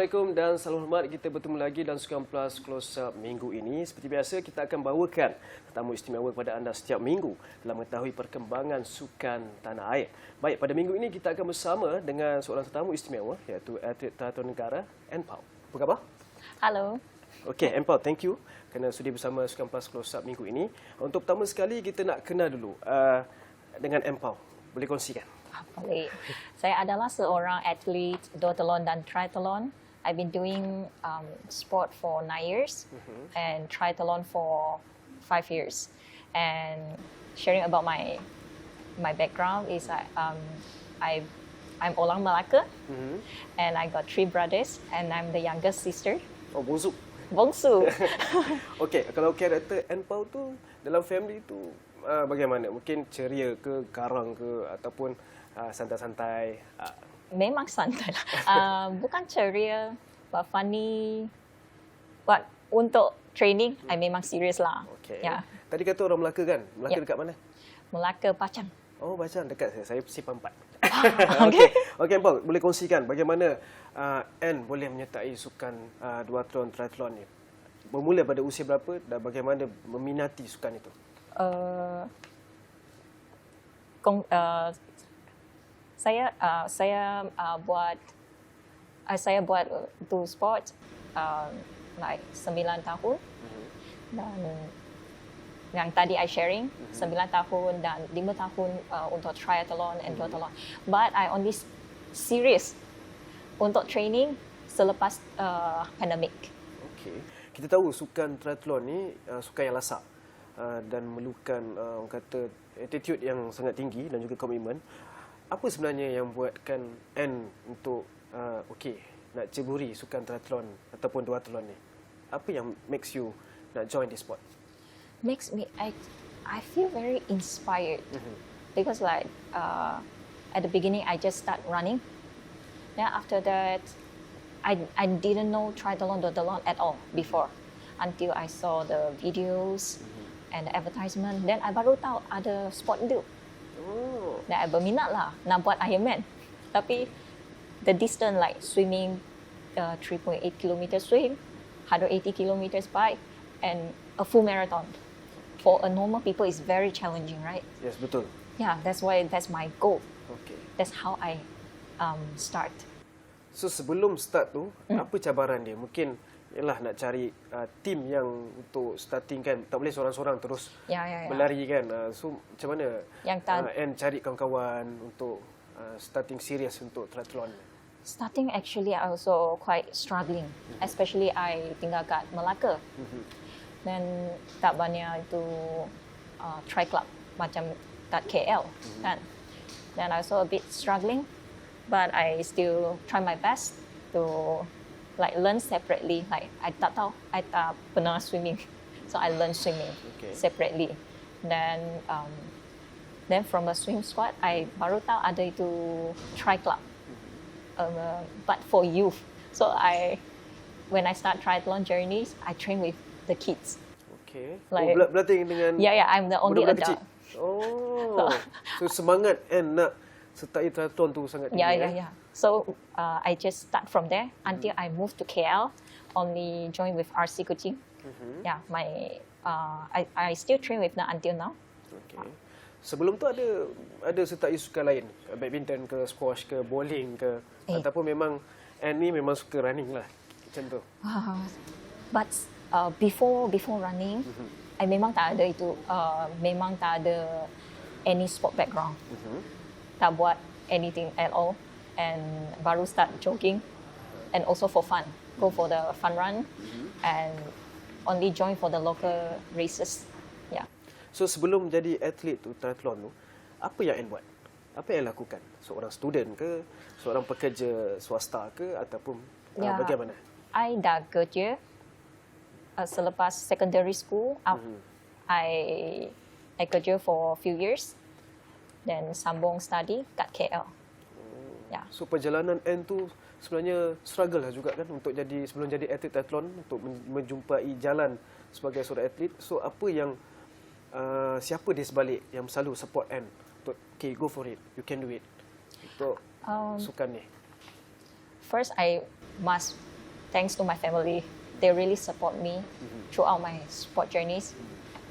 Assalamualaikum dan salam hormat. Kita bertemu lagi dalam Sukan Plus Close Up minggu ini. Seperti biasa, kita akan bawakan tetamu istimewa kepada anda setiap minggu dalam mengetahui perkembangan sukan tanah air. Baik, pada minggu ini kita akan bersama dengan seorang tetamu istimewa iaitu Atlet Triathlon Negara, Enpau. Apa khabar? Hello. Okey, Enpau, thank you kerana sudi bersama Sukan Plus Close Up minggu ini. Untuk pertama sekali, kita nak kenal dulu dengan Enpau. Boleh kongsikan? Boleh. Saya adalah seorang atlet duathlon dan triathlon. I've been doing sport for 9 years and triathlon for 5 years. And sharing about my background is I'm orang Melaka and I got 3 brothers and I'm the youngest sister. Oh, bongsu. Bongsu. Okey, kalau karakter Enpau tu dalam family tu bagaimana? Mungkin ceria ke, garang ke ataupun santai-santai? Memang santai lah. Bukan ceria, but funny. But untuk training, I memang serius lah. Okay. Yeah. Tadi kata orang Melaka kan? Melaka dekat mana? Melaka, Pacang. Oh, Pacang dekat saya. Saya Simpang 4. Okay. Okey, Paul, boleh kongsikan bagaimana Anne boleh menyertai sukan duathlon, triathlon ni? Bermula pada usia berapa dan bagaimana meminati sukan itu? Saya buat tu sport like 9 tahun dan yang tadi I sharing 9 tahun dan 5 tahun untuk triathlon and duathlon. But I only serious untuk training selepas pandemic. Okey. Kita tahu sukan triathlon ni sukan yang lasak dan memerlukan orang kata attitude yang sangat tinggi dan juga komitmen. Apa sebenarnya yang buatkan Anne untuk nak ceburi sukan triathlon ataupun duathlon ni? Apa yang makes you nak join this sport? Makes me I feel very inspired because like at the beginning I just start running. Then after that I didn't know triathlon duathlon at all before until I saw the videos and the advertisement. Then I baru tahu ada sport itu. Dan I berminat lah nak buat Ironman. Tapi the distance like swimming 3.8 km swim, 180 km bike and a full marathon. For a normal people is very challenging, right? Yes, betul. Yeah, that's my goal. Okay. That's how I start. So sebelum start tu, apa cabaran dia? Mungkin ialah nak cari tim yang untuk starting kan. Tak boleh seorang-seorang terus berlari kan. So macam mana Anne cari kawan-kawan untuk starting serious untuk triathlon? Starting actually I also quite struggling. Especially I tinggal kat Melaka. Dan tak banyak itu tri club macam kat KL kan. Dan I also a bit struggling. But I still try my best to like learn separately. Like I tak pernah swimming, so I learn swimming separately. Then from the swim squad, I baru tahu ada itu tri club, but for youth. So when I start triathlon journeys, I train with the kids. Okay. Like, berlatih dengan I'm the only adult. Oh, so semangat nak sertai triathlon tu sangat tinggi. Yeah. So I just start from there until I moved to KL. Only join with RC coaching. Yeah, I still train with them until now. Okay. Sebelum tu ada sertai sukan lain, badminton ke, squash ke, bowling ke, ataupun memang Anne ni memang suka running lah macam tu. But before running, I memang tak ada itu, memang tak ada any sport background. Tak buat anything at all and baru start jogging and also for fun. Go for the fun run and only join for the local races. Yeah. So sebelum jadi atlet tu, triathlon tu, apa yang Anne buat? Apa yang lakukan? Seorang student ke, seorang pekerja swasta ke ataupun bagaimana? I dah kerja selepas secondary school. I kerja for a few years. Then sambung study kat KL. Yeah. So perjalanan Anne tu sebenarnya struggle lah juga kan untuk sebelum jadi atlet triathlon untuk menjumpai jalan sebagai seorang atlet. So apa yang siapa di sebalik yang selalu support Anne untuk go for it, you can do it untuk sukan ni? First I must thanks to my family. They really support me throughout my sport journeys,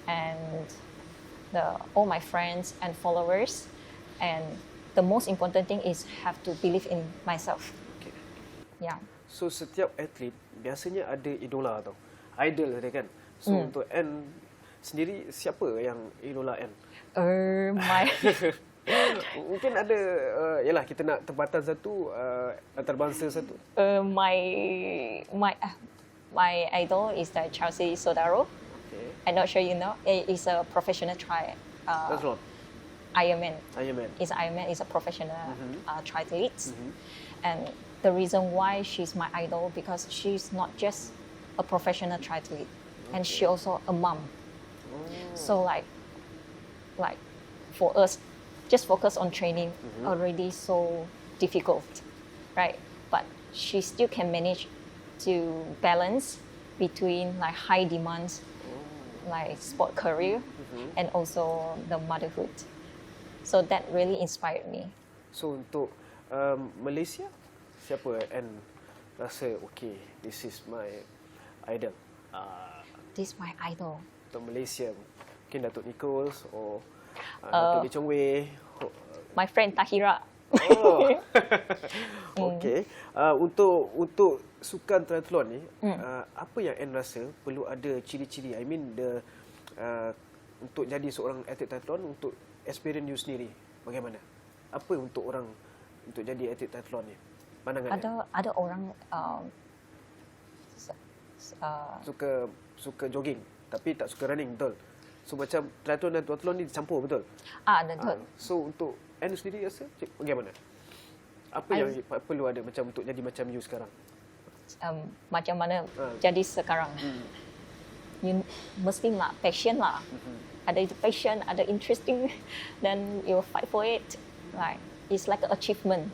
and all my friends and followers. And the most important thing is have to believe in myself. Okay. Yeah. So setiap atlet biasanya ada idola tau. Idol tadi kan. So untuk Anne sendiri, siapa yang idola Anne? My Mungkin ada, yalah kita nak tempatan satu, antarabangsa satu. My idol is the Chelsea Sodaro. Okay. I'm not sure you know. He's a professional Triathlon. Ironman. Ironman. Is a professional triathlete, and the reason why she's my idol because she's not just a professional triathlete, and she also a mom. So like for us, just focus on training already so difficult, right? But she still can manage to balance between like high demands, like sport career, and also the motherhood. So that really inspired me. So untuk Malaysia, siapa Anne rasa okay, this is my idol? This is my idol. Untuk Malaysia, mungkin Datuk Nichols or Datuk Lee Chong Wei. My friend Tahira. Oh. Okay. Untuk sukan triathlon ni, apa yang Anne rasa perlu ada ciri-ciri? I mean untuk jadi seorang atlet triathlon, untuk experience you sendiri, bagaimana? Apa untuk orang untuk jadi atlet triathlon ni? Pandangan Ada orang suka jogging tapi tak suka running, betul? So macam triathlon dan duathlon ni dicampur, betul? betul. So untuk Anne sendiri rasa bagaimana? Apa yang perlu ada macam untuk jadi macam you sekarang? Macam mana jadi sekarang? You mesti lah passion lah. Ada itu passion, ada interesting, then you fight for it. Like it's like an achievement.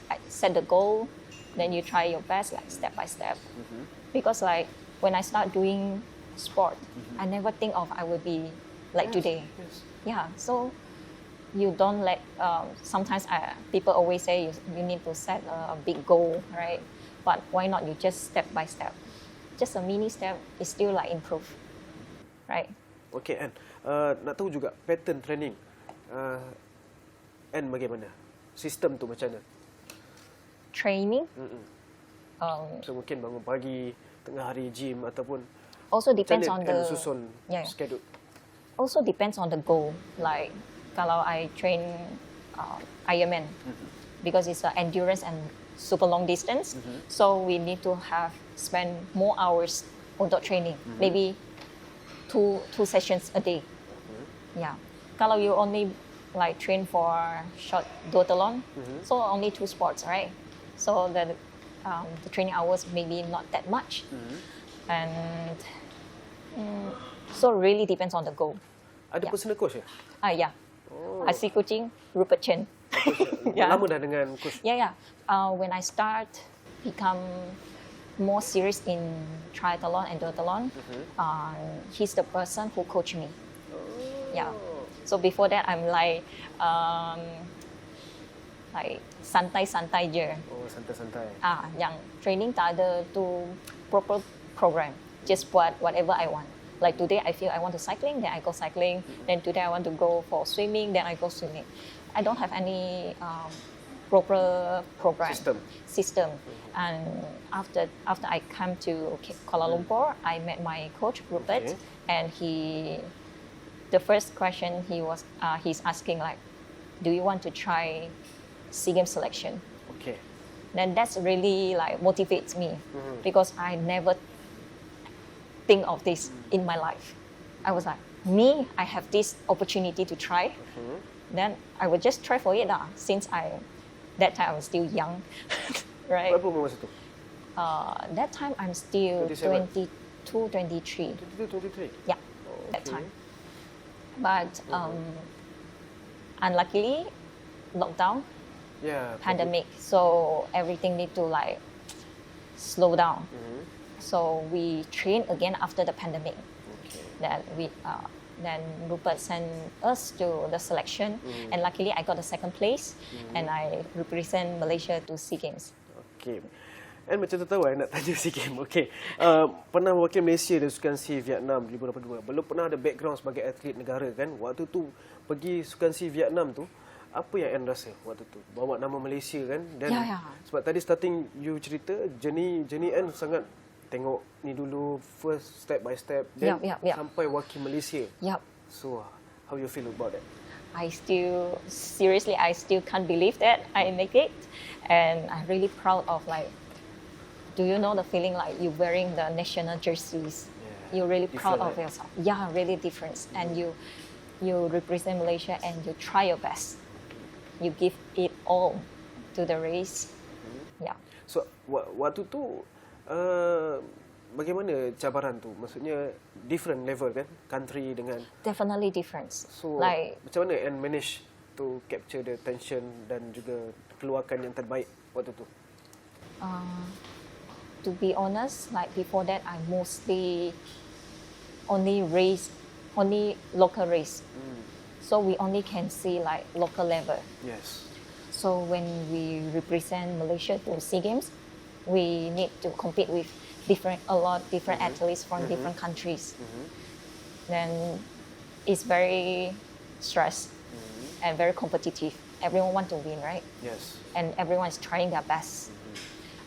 Like, set the goal, then you try your best, like step by step. Because like when I start doing sport, I never think of I will be like today. Yes. Yeah, so you don't let. Sometimes people always say you need to set a big goal, right? But why not you just step by step? Just a mini step is still like improve, right? Okay, Anne. Nak tahu juga pattern training Anne bagaimana? Sistem tu macam mana? Training. So mungkin bangun pagi, tengah hari gym ataupun Also depends on the susun schedule. Also depends on the goal. Like kalau I train Ironman because it's endurance and super long distance, so we need to spend more hours untuk training. Maybe two sessions a day. Yeah. Kalau you only like train for short duathlon, so only 2 sports, right? So the training hours maybe not that much, and so really depends on the goal. Ada personal coach ya? Yeah. I see coaching Rupert Chen. Lama dah dengan coach? Yeah. When I start become more serious in triathlon and duathlon, he's the person who coached me. Yeah. So before that, I'm like santai-santai je. Oh, santai-santai. Yang training tak ada tu proper program. Just buat whatever I want. Like today, I feel I want to cycling, then I go cycling. Then today, I want to go for swimming, then I go swimming. I don't have any proper program system. And after I come to Kuala Lumpur, I met my coach Rupert, and the first question he's asking like, do you want to try SEA Games selection? Okay. Then that's really like motivates me because I never think of this in my life. I was like, I have this opportunity to try. Then I would just try for it since that time I was still young, right? Berapa umur masa tu? That time I'm still 27? 22, 23. 22, 23? Yeah, that time. But unluckily, lockdown, pandemic, so everything need to like slow down. So we train again after the pandemic. That then Rupert sent us to the selection, and luckily I got the second place, and I represent Malaysia to SEA Games. Okay. And macam tu tahu nak tanya sikit. Okey. Pernah wakil Malaysia di Sukan SEA Vietnam 2022. Belum pernah ada background sebagai atlet negara kan. Waktu tu pergi Sukan SEA Vietnam tu, apa yang Anne rasa waktu tu? Bawa nama Malaysia kan. Dan sebab tadi starting you cerita journey Anne sangat tengok ni dulu first step by step then sampai wakil Malaysia. So how you feel about that? I still can't believe that I make it, and I'm really proud of like. Do you know the feeling like you wearing the national jerseys? You're really proud of yourself. Yeah, really different. And you represent Malaysia and you try your best. You give it all to the race. Yeah. So waktu tu bagaimana cabaran tu? Maksudnya different level kan, country dengan. Definitely different. So like, macam mana and manage to capture the tension dan juga keluarkan yang terbaik waktu tu? To be honest, like before that, I mostly only local race. So we only can see like local level. Yes. So when we represent Malaysia to SEA Games, we need to compete with different athletes from different countries. Then it's very stressed and very competitive. Everyone wants to win, right? Yes. And everyone is trying their best.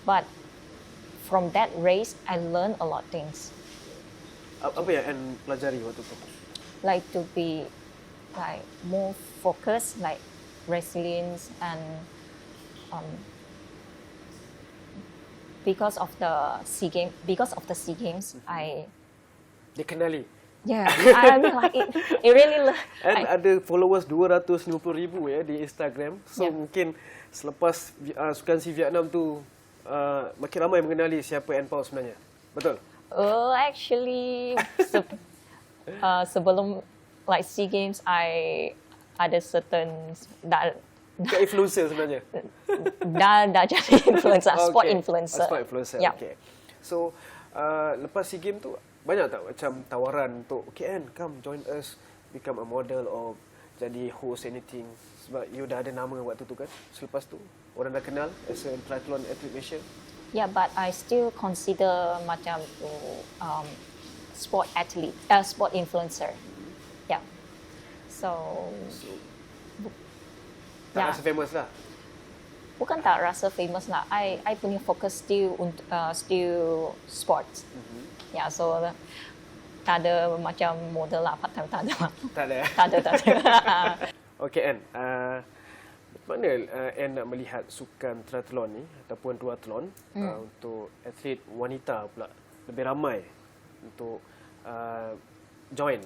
But from that race, I learned a lot of things. Apa yang Anne pelajari waktu tu? Like to be like more focused, like resilience, and because of the SEA Games, I dikenali. Yeah, I mean like it really. And ada followers 250,000 ya di Instagram. So mungkin selepas Sukan SEA Vietnam tu makin ramai mengenali siapa Anne Paul sebenarnya. Betul? Actually, sebelum like SEA Games, I ada certain influencer sebenarnya. dah jadi influencer, sport influencer. Sport influencer. Okay. So lepas SEA Games tu banyak tak macam tawaran untuk okay Anne, come join us, become a model or jadi host anything, sebab you dah ada nama waktu tu kan. Selepas tu orang dah kenal as a triathlon athlete Malaysia. Yeah, but I still consider macam sport athlete, sport influencer. Yeah. So tak rasa famous lah. Bukan tak rasa famous lah. I punya fokus still sports. Yeah, so tak ada macam model lah, part time tak ada. Tak ada. Okay Anne, mana Anne nak melihat sukan triathlon ni ataupun duathlon untuk atlet wanita pula lebih ramai untuk join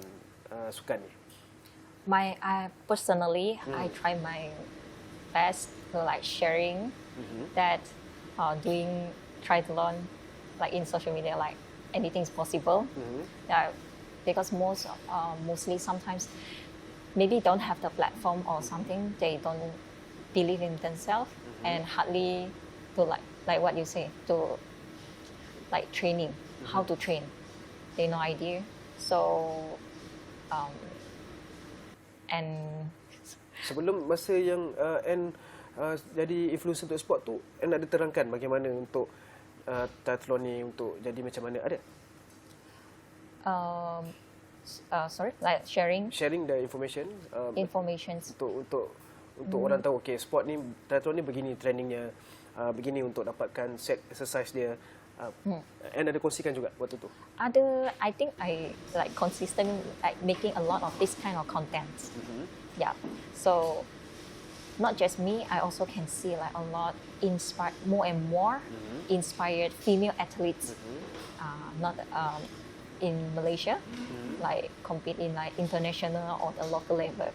sukan ni? Personally, I try my best to like sharing that doing triathlon like in social media, like anything is possible. Because mostly sometimes maybe don't have the platform or something, they don't believe in themselves and hardly to like what you say, to like training, how to train. They no idea. So and sebelum masa yang Anne jadi influencer untuk sport tu, Anne ada terangkan bagaimana untuk triathlon ni untuk jadi macam mana, ada? Sorry, like sharing the information. Untuk orang tahu, okay, sport ni, triathlon ni begini trainingnya, begini untuk dapatkan set exercise dia. And ada kongsikan juga waktu tu? Ada, I think I like consistent like making a lot of this kind of content. Yeah, so not just me, I also can see like a lot more and more inspired female athletes, not in Malaysia, like compete in like international or the local level.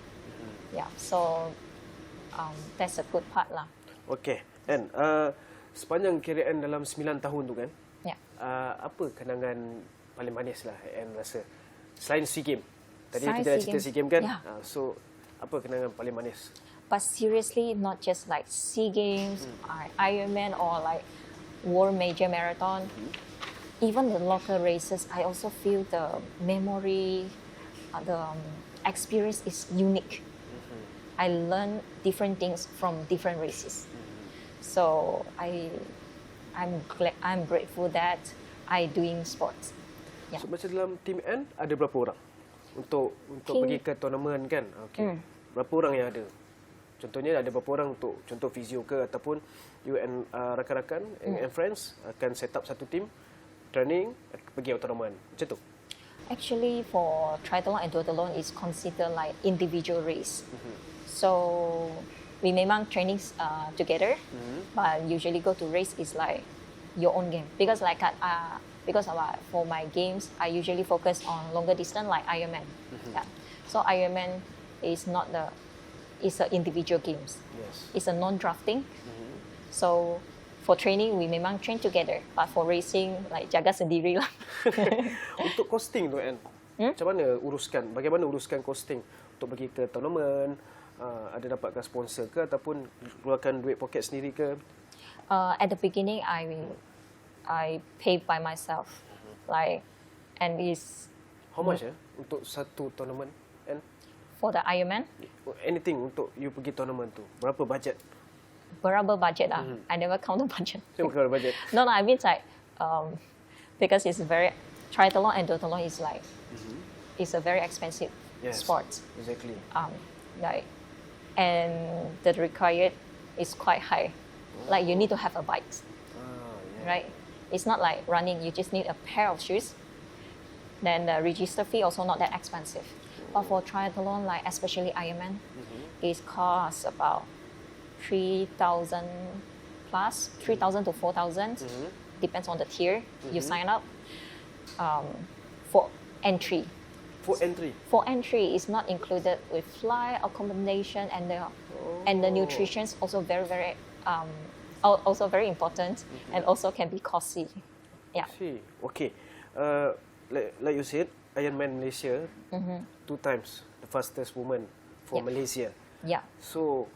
Yeah, so that's a good part lah. Okay, and sepanjang karier dalam 9 tahun tu kan, apa kenangan paling manis lah Anne rasa? Selain SEA Games, tadi kita dah cerita SEA Games kan, so apa kenangan paling manis? But seriously, not just like SEA Games, Ironman or like World Major Marathon, even the local races, I also feel the memory, the experience is unique. I learn different things from different races. So I I'm grateful that I doing sports. Yeah. So macam dalam team N ada berapa orang untuk Team- pergi ke tournament kan? Okey. Berapa orang yang ada? Contohnya ada berapa orang untuk contoh fizio ke ataupun you and rakan-rakan and friends akan set up satu team training pergi tournament. Macam tu. Actually, for triathlon and duathlon is considered like individual race. So we memang trainings together, but usually go to race is like your own game because for my games I usually focus on longer distance like Ironman. Yeah. So Ironman is not it's an individual games. Yes. It's a non-drafting. So for training we memang train together, but for racing like jaga sendiri lah. Untuk costing tu kan. Bagaimana uruskan costing untuk pergi ke tournament? Ada dapatkan sponsor ke ataupun keluarkan duit poket sendiri ke? At the beginning, I pay by myself, and it's How much untuk satu tournament? And for the Ironman. anything untuk you pergi tournament tu, berapa budget? Berapa budget ah? I never count the budget. Berapa budget? No, I mean because it's very triathlon and duathlon is like it's a very expensive Yes, sport. exactly. And the required is quite high. Like you need to have a bike, right? It's not like running. You just need a pair of shoes. Then the register fee also not that expensive. But for triathlon, like especially Ironman, it costs about 3,000 plus, 3,000 to 4,000, depends on the tier you sign up. For entry. For entry. For entry, is not included with flight, accommodation, and the nutrition is also very also very important, and also can be costly. Yeah. See, okay. Like you said, Ironman Malaysia, 2 times the fastest woman for Yeah. Malaysia. Yeah. So,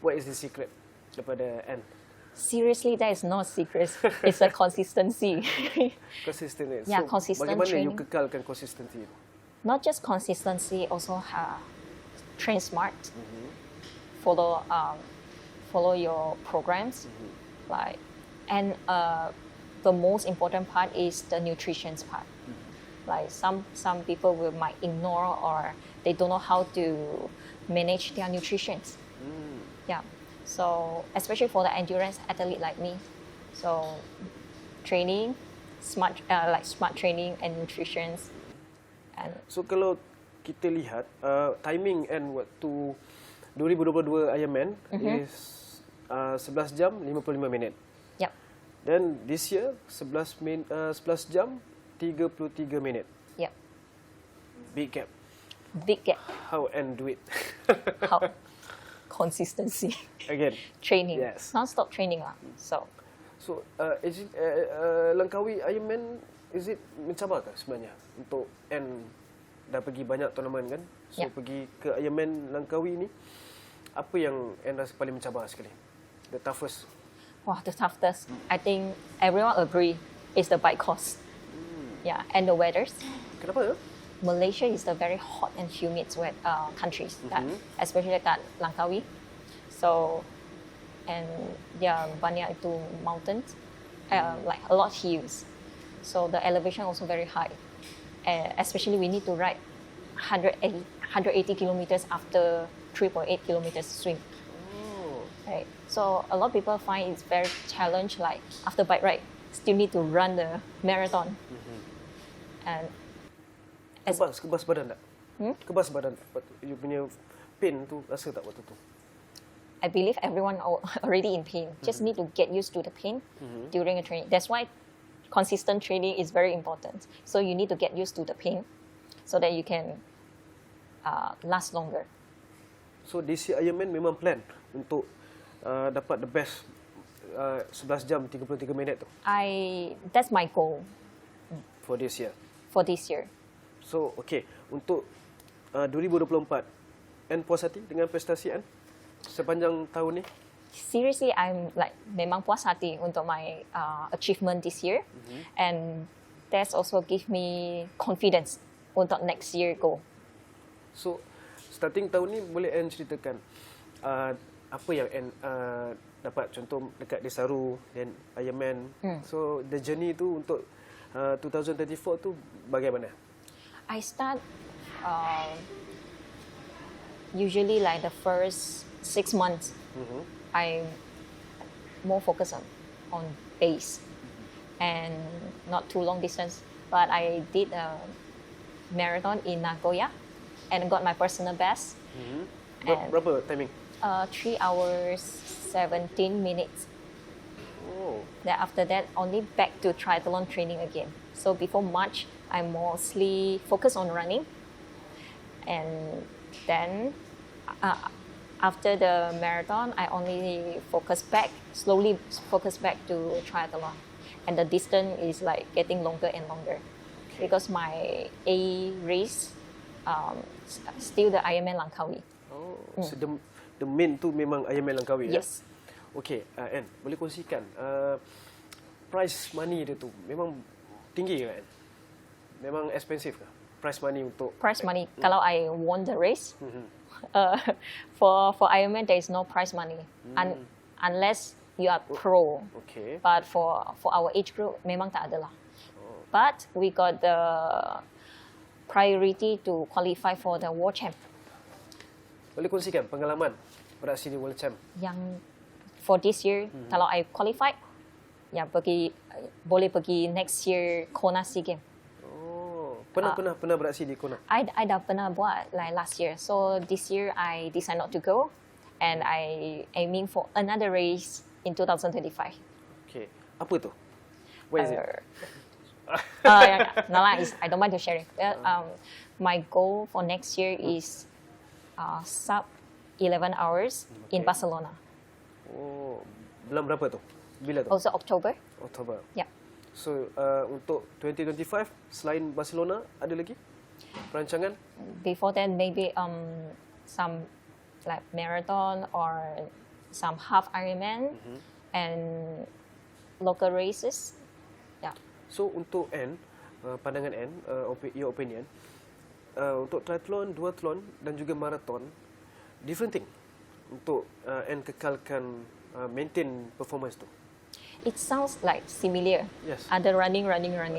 what is the secret daripada Anne? Seriously, that is not a secret. It's a consistency. Consistent. Yeah, So, consistent bagaimana you training. kekalkan consistency itu? Not just consistency, also train smart. Follow your programs, and the most important part is the nutrition part. Like some people might ignore or they don't know how to manage their nutrition. Yeah. So especially for the endurance athlete like me, so training, smart training and nutrition, and So, kalau kita lihat timing and waktu 2022 Ironman is 11 jam 55 minit. yep, Dan this year 11 jam 33 minit. yep, Big gap. big gap. How Anne do it? How consistency, Again. training, Yes. non-stop training lah. So So, is it, Langkawi Ironman, is it mencabarkah sebenarnya untuk Anne dah pergi banyak tournament kan? So, Yep. pergi ke Ironman Langkawi ni, apa yang Anne rasa paling mencabar sekali? The toughest? wow, the toughest. I think everyone agree is the bike course. Yeah, and the weathers. Kenapa? Malaysia is a very hot and humid countries, especially kat Langkawi. So, and banyak itu mountains, like a lot of hills. So the elevation also very high. Especially we need to ride 180 kilometers after 3.8 kilometers swim. Right. So a lot of people find it's very challenge. Like after bike ride, still need to run the marathon. And Kebas badan tak? Kebas badan tak? You punya pain tu rasa tak waktu tu? I believe everyone already in pain. Just need to get used to the pain during a training. That's why consistent training is very important. So you need to get used to the pain so that you can last longer. So this year Ironman memang plan untuk dapat the best 11 jam 33 minit tu That's my goal for this year. for this year. So, okay. Untuk 2024, Anne puas hati dengan prestasi Anne sepanjang tahun ni? Seriously, I'm like memang puas hati untuk my achievement this year, and that's also give me confidence untuk next year goal. So, starting tahun ni boleh Anne ceritakan apa yang Anne dapat contoh dekat Desaru dan Ironman. So the journey tu untuk 2024 tu bagaimana? I start usually like the first 6 months. I more focus on base and not too long distance. But I did a marathon in Nagoya and got my personal best. Berapa timing? 3 hours 17 minutes. Oh. Then after that, only back to triathlon training again. So before March, I mostly focus on running. And then after the marathon, I only slowly focus back to triathlon. And the distance is like getting longer and longer. Because my A race, still the Ironman Langkawi. Oh, so the main tu memang Ironman Langkawi. Yes. Okay, Anne, boleh kongsikan price money dia tu memang tinggi ke, Anne? Memang expensive ke? Price money untuk Price money, kalau I won the race, for Ironman there is no prize money unless you are pro. Okay. But for our age group memang tak ada lah. But we got the priority to qualify for the World Champ. Boleh kongsikan pengalaman beraksi di World Champ? Yang for this year, kalau I qualified, ya boleh pergi next year Kona SEA Games. Oh, pernah beraksi di Kona? I dah pernah buat like last year. So this year I decide not to go, and I aiming for another race in 2025. Okay, apa tu? Where is it? No lah, I don't mind to share it. My goal for next year is sub 11 hours in Barcelona. Oh, bulan berapa tu? Bila tu? Also October. Oktober. Yeah. So untuk 2025 selain Barcelona ada lagi perancangan? Before that, maybe some like marathon or some half Ironman and local races. Yeah. So untuk Anne, pandangan Anne, your opinion, untuk triathlon, duathlon dan juga marathon, different thing untuk Anne kekalkan maintain performance tu. It sounds like similar. Yes. Ada running.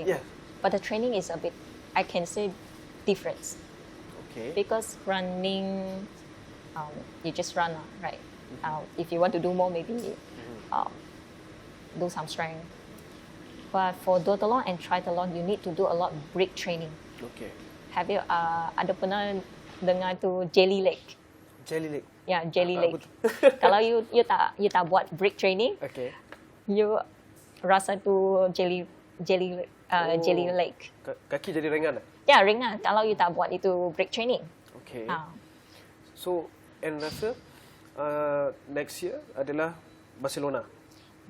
Yeah. But the training is a bit, I can say, different. Okay. Because running, you just run, right? If you want to do more, maybe do some strength. But for duathlon and triathlon, you need to do a lot of break training. Okay. Have you ada pernah dengar tu jelly leg? Jelly leg. Ya, jelly Apa leg. tu? Kalau you tak buat break training, Okay. you rasa tu jelly leg. Kaki jadi ringan tak? Ya, ringan kalau you tak buat itu break training. Okay. So Anne rasa next year adalah Barcelona.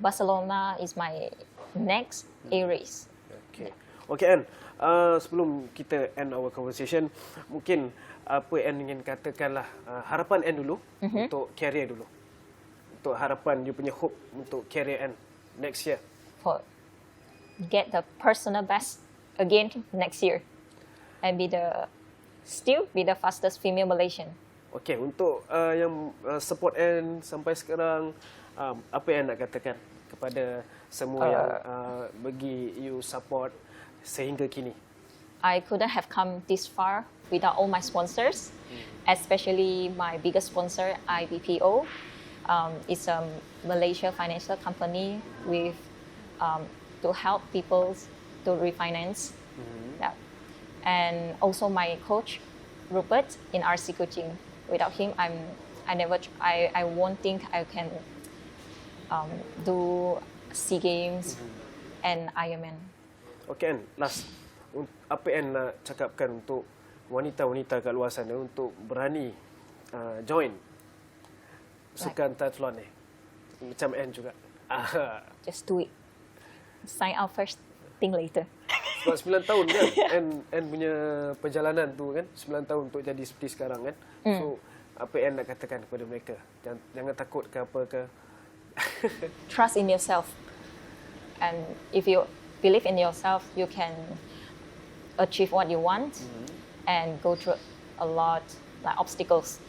Barcelona is my next A race. Okay. Okay, Anne. Sebelum kita end our conversation, mungkin apa Anne ingin katakanlah harapan Anne dulu untuk career dulu. Untuk harapan you punya hope untuk career Anne next year. For get the personal best again next year and still be the fastest female Malaysian. Okay, untuk yang support Anne sampai sekarang, apa yang nak katakan kepada semua yang bagi you support sehingga kini? I couldn't have come this far without all my sponsors, especially my biggest sponsor, IBPO. It's a Malaysia financial company with to help people to refinance. Yeah. And also my coach, Rupert, in RC coaching. Without him, I won't think I can do SEA Games and Ironman. Okay, Anne, last. Apa yang nak cakapkan untuk wanita-wanita kat luar sana untuk berani join sukan triathlon ni? Macam Anne juga. Just do it. Sign up first, think later. Sebab 9 tahun kan Anne punya perjalanan tu kan, 9 tahun untuk jadi seperti sekarang kan. So apa Anne nak katakan kepada mereka? Jangan takut ke apa ke. Trust in yourself. And if you believe in yourself, you can achieve what you want and go through a lot like obstacles.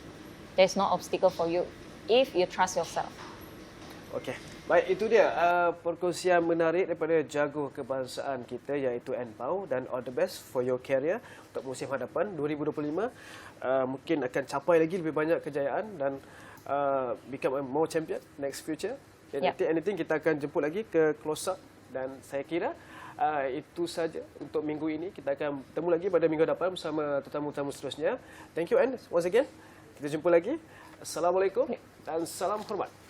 There's no obstacle for you if you trust yourself. Okey. Baik, itu dia perkongsian menarik daripada jago kebangsaan kita iaitu Pau, dan all the best for your career untuk musim hadapan 2025. Mungkin akan capai lagi lebih banyak kejayaan dan become a more champion next future. Anything kita akan jemput lagi ke close up, dan saya kira itu saja untuk minggu ini. Kita akan bertemu lagi pada minggu depan bersama tetamu-tetamu seterusnya. Thank you, Anne, once again. Kita jumpa lagi. Assalamualaikum dan salam hormat.